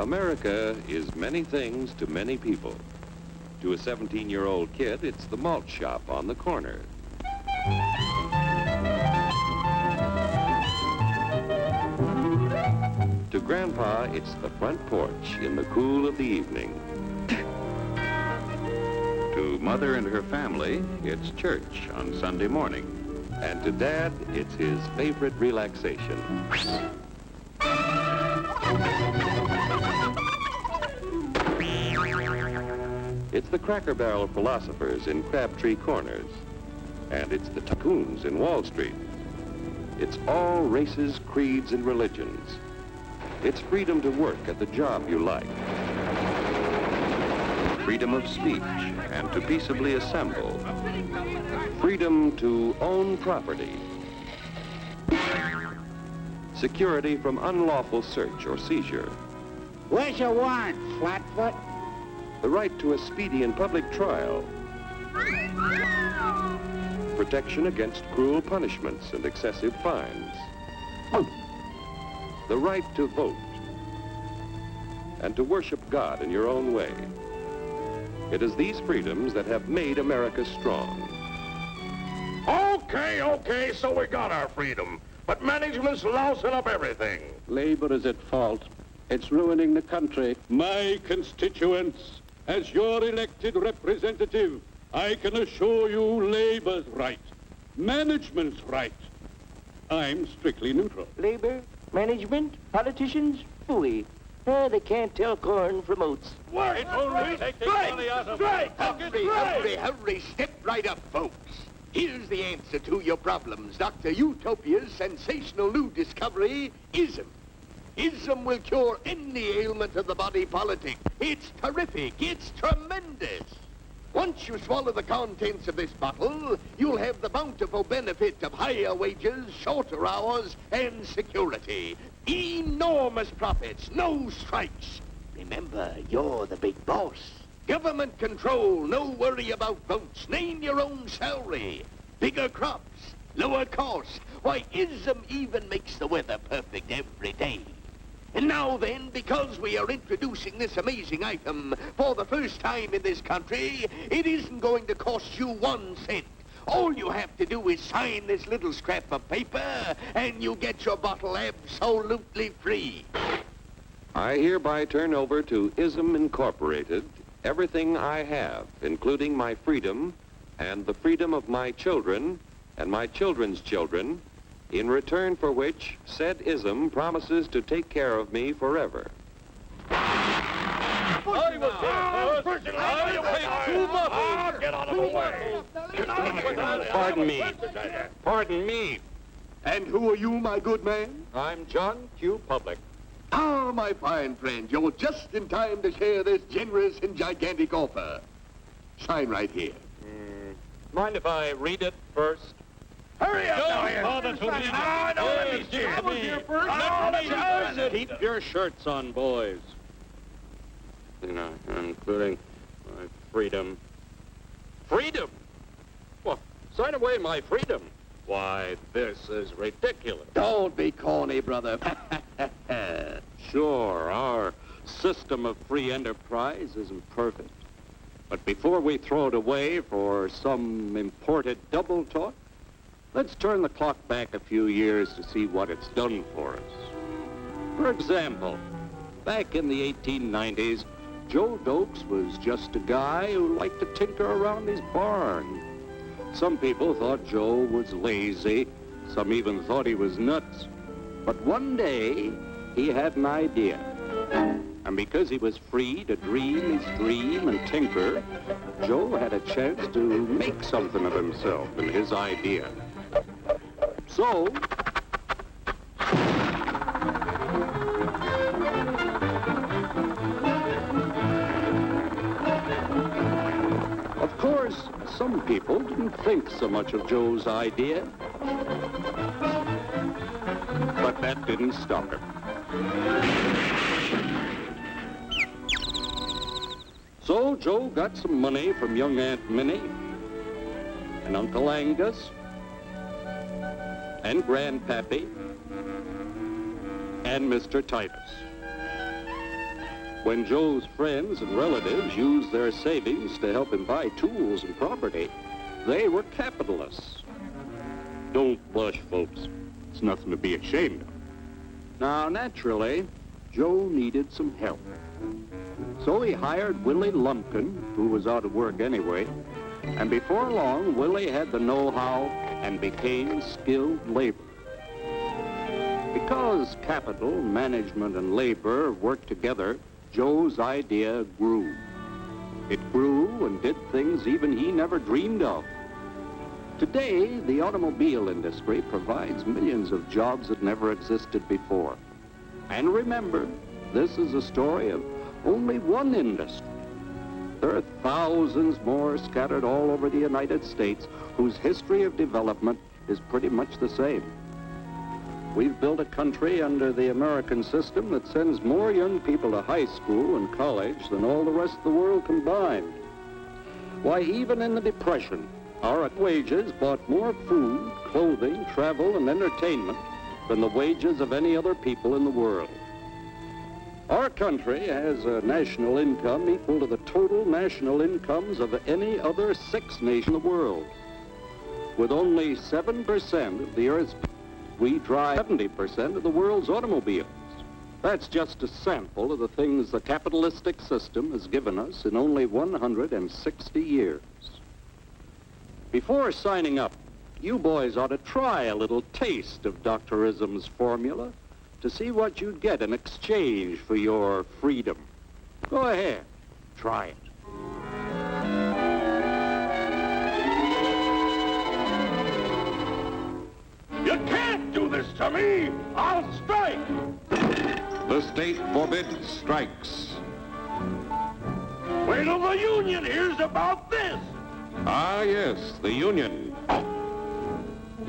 America is many things to many people. To a 17-year-old kid, it's the malt shop on the corner. To Grandpa, it's the front porch in the cool of the evening. To Mother and her family, it's church on Sunday morning. And to Dad, it's his favorite relaxation. It's the Cracker Barrel philosophers in Crabtree Corners. And it's the tycoons in Wall Street. It's all races, creeds, and religions. It's freedom to work at the job you like. Freedom of speech and to peaceably assemble. Freedom to own property. Security from unlawful search or seizure. Where's your warrant, Flatfoot? The right to a speedy and public trial. Protection against cruel punishments and excessive fines. The right to vote. And to worship God in your own way. It is these freedoms that have made America strong. Okay, so we got our freedom. But management's lousing up everything. Labor is at fault. It's ruining the country. My constituents, as your elected representative, I can assure you Labor's right, management's right. I'm strictly neutral. Labor, management, politicians, phooey. They can't tell corn from oats. Wait, Hurry, step right up, folks. Here's the answer to your problems. Dr. Utopia's sensational new discovery, ISM. ISM will cure any ailment of the body politic. It's terrific. It's tremendous. Once you swallow the contents of this bottle, you'll have the bountiful benefit of higher wages, shorter hours, and security. Enormous profits, no strikes. Remember, you're the big boss. Government control, no worry about votes. Name your own salary. Bigger crops, lower cost. Why, ISM even makes the weather perfect every day. And now then, because we are introducing this amazing item for the first time in this country, it isn't going to cost you 1 cent. All you have to do is sign this little scrap of paper, and you get your bottle absolutely free. I hereby turn over to ISM Incorporated everything I have, including my freedom and the freedom of my children and my children's children, in return for which said ISM promises to take care of me forever. Get out of the way. Pardon me. And who are you, my good man? I'm John Q. Public. Ah, my fine friend, you're just in time to share this generous and gigantic offer. Sign right here. Mind if I read it first? Hurry up, Keep your shirts on, boys. Including my freedom. Freedom? Well, sign away my freedom. Why, this is ridiculous. Don't be corny, brother. Sure, our system of free enterprise isn't perfect. But before we throw it away for some imported double talk, let's turn the clock back a few years to see what it's done for us. For example, back in the 1890s, Joe Dokes was just a guy who liked to tinker around his barn. Some people thought Joe was lazy. Some even thought he was nuts. But one day, he had an idea. And because he was free to dream his dream and tinker, Joe had a chance to make something of himself and his idea. So, of course, some people didn't think so much of Joe's idea. But that didn't stop him. So Joe got some money from young Aunt Minnie and Uncle Angus and Grandpappy and Mr. Titus. When Joe's friends and relatives used their savings to help him buy tools and property, they were capitalists. Don't blush, folks. It's nothing to be ashamed of. Now, naturally, Joe needed some help. So he hired Willie Lumpkin, who was out of work anyway, and before long, Willie had the know-how and became skilled labor. Because capital, management, and labor worked together, Joe's idea grew. It grew and did things even he never dreamed of. Today, the automobile industry provides millions of jobs that never existed before. And remember, this is a story of only one industry. There are thousands more scattered all over the United States whose history of development is pretty much the same. We've built a country under the American system that sends more young people to high school and college than all the rest of the world combined. Why, even in the Depression, our wages bought more food, clothing, travel, and entertainment than the wages of any other people in the world. Our country has a national income equal to the total national incomes of any other 6 nations in the world. With only 7% of the Earth's people, we drive 70% of the world's automobiles. That's just a sample of the things the capitalistic system has given us in only 160 years. Before signing up, you boys ought to try a little taste of Dr. Ism's formula to see what you'd get in exchange for your freedom. Go ahead, try it. You can't do this to me! I'll strike! The state forbids strikes. Wait till the union hears about this! Ah, yes, the Union.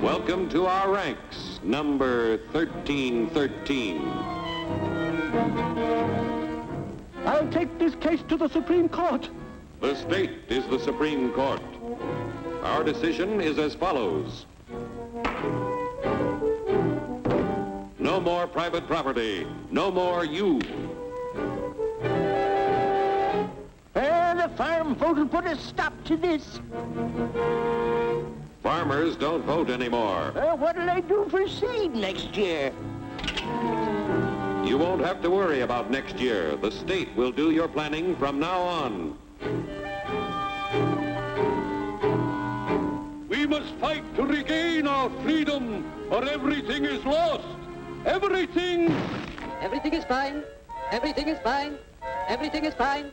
Welcome to our ranks, number 1313. I'll take this case to the Supreme Court. The state is the Supreme Court. Our decision is as follows. No more private property. No more you. The farm vote will put a stop to this. Farmers don't vote anymore. What'll I do for seed next year? You won't have to worry about next year. The state will do your planning from now on. We must fight to regain our freedom, or everything is lost. Everything! Everything is fine. Everything is fine. Everything is fine.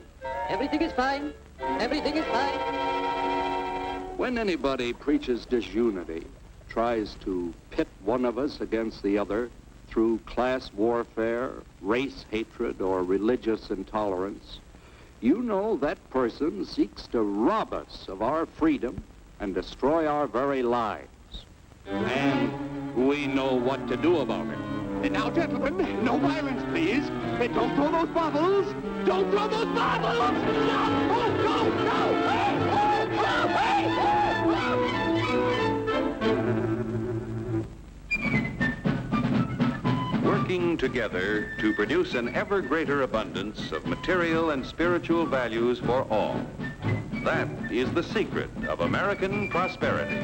Everything is fine. Everything is fine. When anybody preaches disunity, tries to pit one of us against the other through class warfare, race hatred, or religious intolerance, you know that person seeks to rob us of our freedom and destroy our very lives. And we know what to do about it. Now, gentlemen, no violence, please. Don't throw those bottles. Don't throw those bottles! No! Oh, no! No! Hey! Oh, no! Hey! Working together to produce an ever greater abundance of material and spiritual values for all. That is the secret of American prosperity.